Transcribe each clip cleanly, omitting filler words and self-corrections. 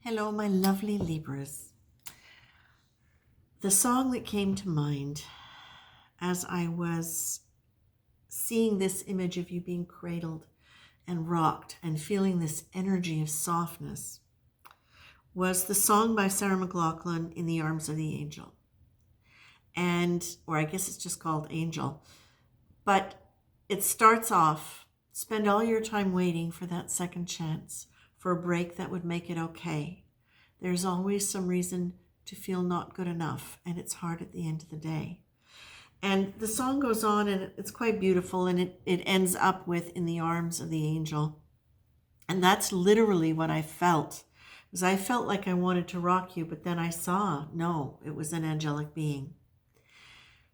Hello, my lovely Libras. The song that came to mind as I was seeing this image of you being cradled and rocked and feeling this energy of softness was the song by Sarah McLachlan, In the Arms of the Angel. Or I guess it's just called Angel. But it starts off, spend all your time waiting for that second chance, for a break that would make it okay. There's always some reason to feel not good enough, and it's hard at the end of the day. And the song goes on, and it's quite beautiful, and it ends up with In the Arms of the Angel. And that's literally what I felt, because I felt like I wanted to rock you, but then I saw, no, it was an angelic being.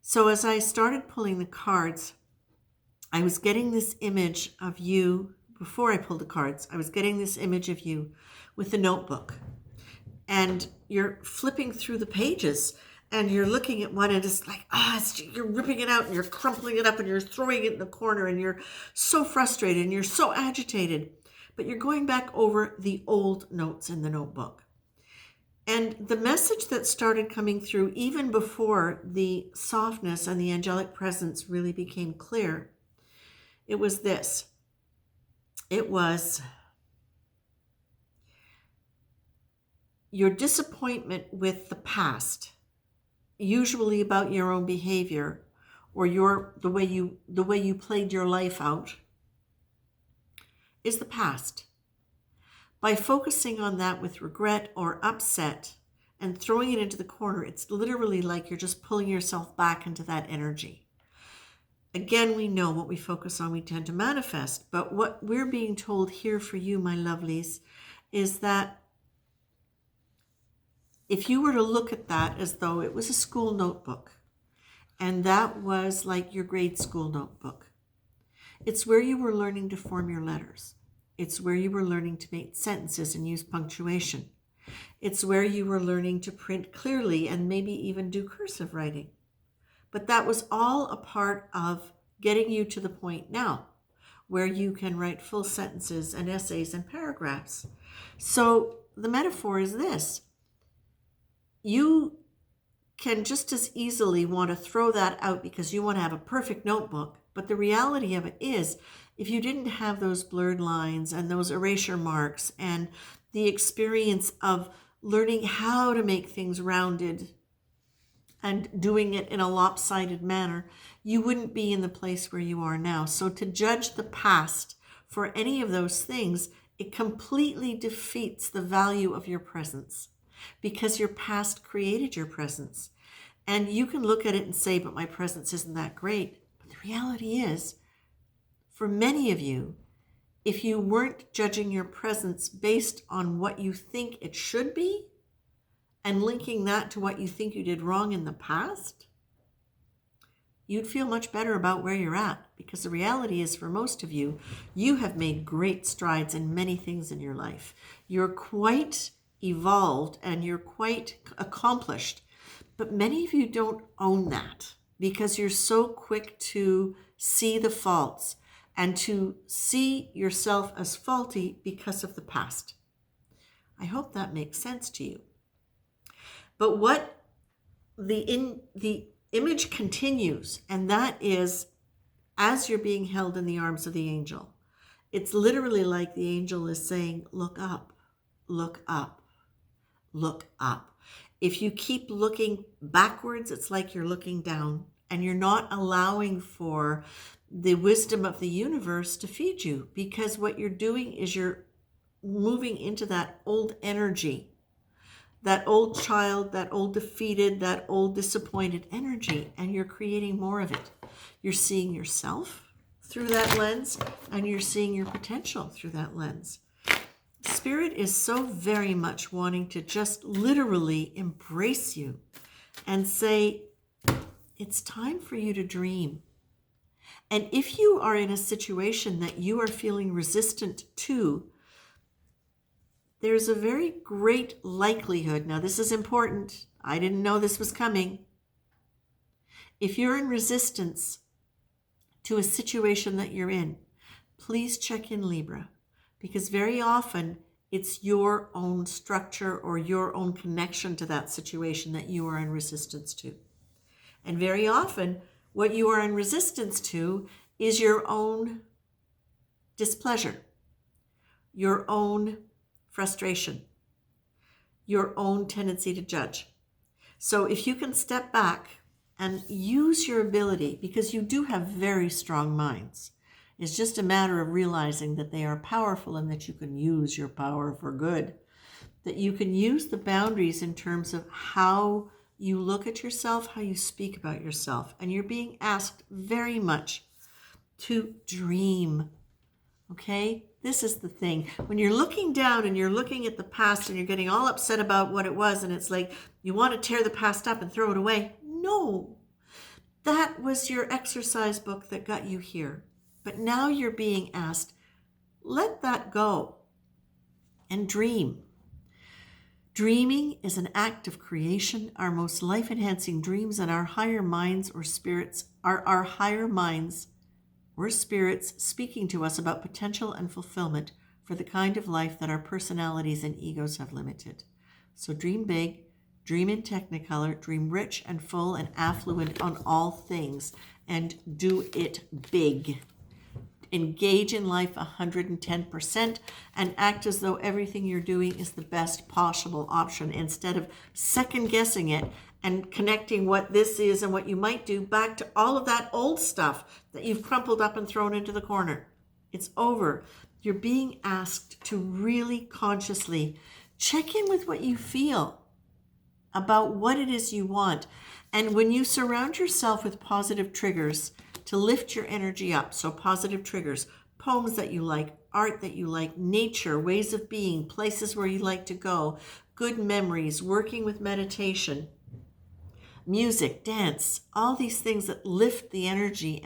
So as I started pulling the cards, I was getting this image of you, before I pulled the cards, I was getting this image of you with a notebook. And you're flipping through the pages and you're looking at one and it's like, you're ripping it out and you're crumpling it up and you're throwing it in the corner and you're so frustrated and you're so agitated. But you're going back over the old notes in the notebook. And the message that started coming through even before the softness and the angelic presence really became clear, it was this. It was your disappointment with the past, usually about your own behavior or the way you played your life out, is the past. By focusing on that with regret or upset and throwing it into the corner, it's literally like you're just pulling yourself back into that energy. Again, we know what we focus on, we tend to manifest. But what we're being told here for you, my lovelies, is that if you were to look at that as though it was a school notebook, and that was like your grade school notebook, it's where you were learning to form your letters. It's where you were learning to make sentences and use punctuation. It's where you were learning to print clearly and maybe even do cursive writing. But that was all a part of getting you to the point now where you can write full sentences and essays and paragraphs. So the metaphor is this. You can just as easily want to throw that out because you want to have a perfect notebook. But the reality of it is, if you didn't have those blurred lines and those erasure marks and the experience of learning how to make things rounded and doing it in a lopsided manner, you wouldn't be in the place where you are now. So to judge the past for any of those things, it completely defeats the value of your presence, because your past created your presence. And you can look at it and say, but my presence isn't that great. But the reality is, for many of you, if you weren't judging your presence based on what you think it should be and linking that to what you think you did wrong in the past, you'd feel much better about where you're at. Because the reality is, for most of you, you have made great strides in many things in your life. You're quite evolved and you're quite accomplished. But many of you don't own that because you're so quick to see the faults and to see yourself as faulty because of the past. I hope that makes sense to you. But what the image continues, and that is as you're being held in the arms of the angel. It's literally like the angel is saying, look up, look up, look up. If you keep looking backwards, it's like you're looking down and you're not allowing for the wisdom of the universe to feed you, because what you're doing is you're moving into that old energy, that old child, that old defeated, that old disappointed energy, and you're creating more of it. You're seeing yourself through that lens and you're seeing your potential through that lens. Spirit is so very much wanting to just literally embrace you and say, it's time for you to dream. And if you are in a situation that you are feeling resistant to, there's a very great likelihood, now this is important, I didn't know this was coming. If you're in resistance to a situation that you're in, please check in, Libra, because very often It's your own structure or your own connection to that situation that you are in resistance to. And very often, what you are in resistance to is your own displeasure, your own frustration, your own tendency to judge. So if you can step back and use your ability, because you do have very strong minds, it's just a matter of realizing that they are powerful and that you can use your power for good, that you can use the boundaries in terms of how you look at yourself, how you speak about yourself. And you're being asked very much to dream. Okay? This is the thing. When you're looking down and you're looking at the past and you're getting all upset about what it was, and it's like you want to tear the past up and throw it away. No. That was your exercise book that got you here. But now you're being asked, let that go and dream. Dreaming is an act of creation. Our most life-enhancing dreams and our higher minds or spirits are our higher minds or spirits speaking to us about potential and fulfillment for the kind of life that our personalities and egos have limited. So dream big, dream in technicolor, dream rich and full and affluent on all things, and do it big. Engage in life 110% and act as though everything you're doing is the best possible option instead of second guessing it and connecting what this is and what you might do back to all of that old stuff that you've crumpled up and thrown into the corner. It's over. You're being asked to really consciously check in with what you feel about what it is you want. And when you surround yourself with positive triggers to lift your energy up, so positive triggers, poems that you like, art that you like, nature, ways of being, places where you like to go, good memories, working with meditation, music, dance, all these things that lift the energy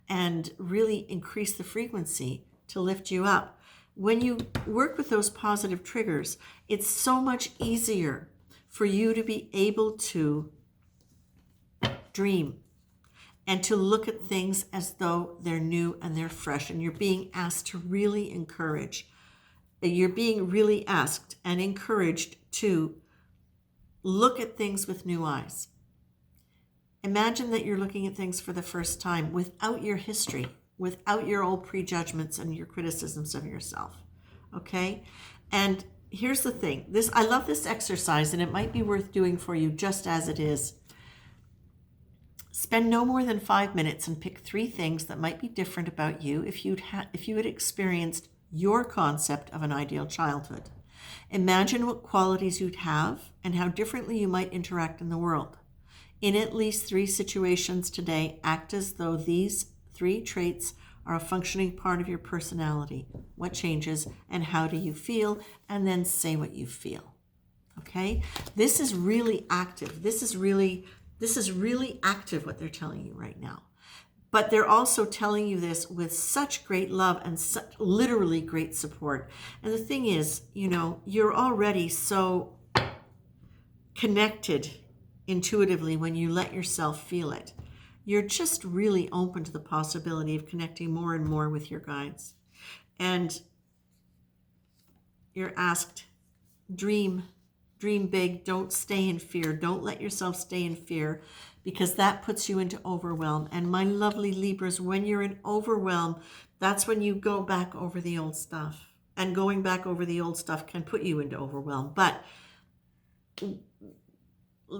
and really increase the frequency to lift you up. When you work with those positive triggers, it's so much easier for you to be able to dream and to look at things as though they're new and they're fresh. And you're being asked to really encourage. You're being really asked and encouraged to look at things with new eyes. Imagine that you're looking at things for the first time without your history, without your old prejudgments and your criticisms of yourself. Okay? And here's the thing. I love this exercise, and it might be worth doing for you just as it is. Spend no more than 5 minutes and pick 3 things that might be different about you if you had experienced your concept of an ideal childhood. Imagine what qualities you'd have and how differently you might interact in the world. In at least 3 situations today, act as though these 3 traits are a functioning part of your personality. What changes and how do you feel? And then say what you feel. Okay? This is really active. This is really active what they're telling you right now. But they're also telling you this with such great love and such literally great support. And the thing is, you're already so connected intuitively when you let yourself feel it. You're just really open to the possibility of connecting more and more with your guides. And you're asked, dream big, don't stay in fear. Don't let yourself stay in fear, because that puts you into overwhelm. And my lovely Libras, when you're in overwhelm, that's when you go back over the old stuff. And going back over the old stuff can put you into overwhelm. But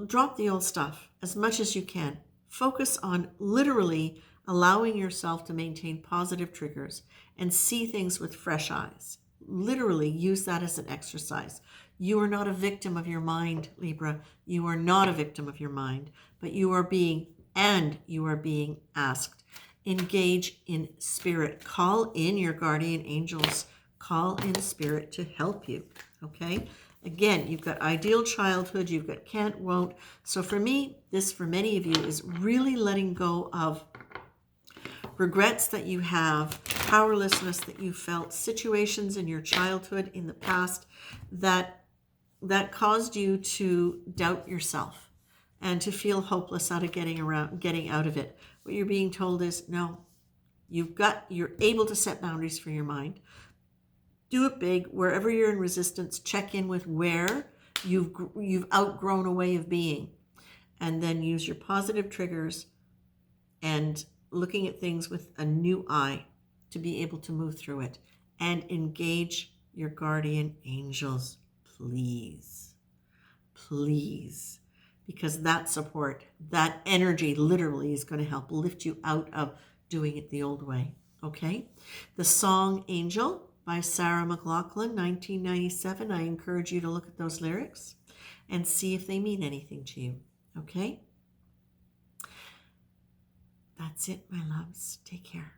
drop the old stuff as much as you can. Focus on literally allowing yourself to maintain positive triggers and see things with fresh eyes. Literally use that as an exercise. You are not a victim of your mind, Libra. You are not a victim of your mind, but you are being asked. Engage in spirit. Call in your guardian angels. Call in spirit to help you, okay? Again, you've got ideal childhood, you've got can't, won't. So for me, this for many of you is really letting go of regrets that you have, powerlessness that you felt, situations in your childhood in the past that caused you to doubt yourself and to feel hopeless out of getting out of it. What you're being told is, no, you're able to set boundaries for your mind. Do it big. Wherever you're in resistance, check in with where you've outgrown a way of being, and then use your positive triggers and looking at things with a new eye to be able to move through it, and engage your guardian angels, please. Please. Because that support, that energy literally is going to help lift you out of doing it the old way. Okay? The song Angel by Sarah McLachlan, 1997. I encourage you to look at those lyrics and see if they mean anything to you. Okay? That's it, my loves. Take care.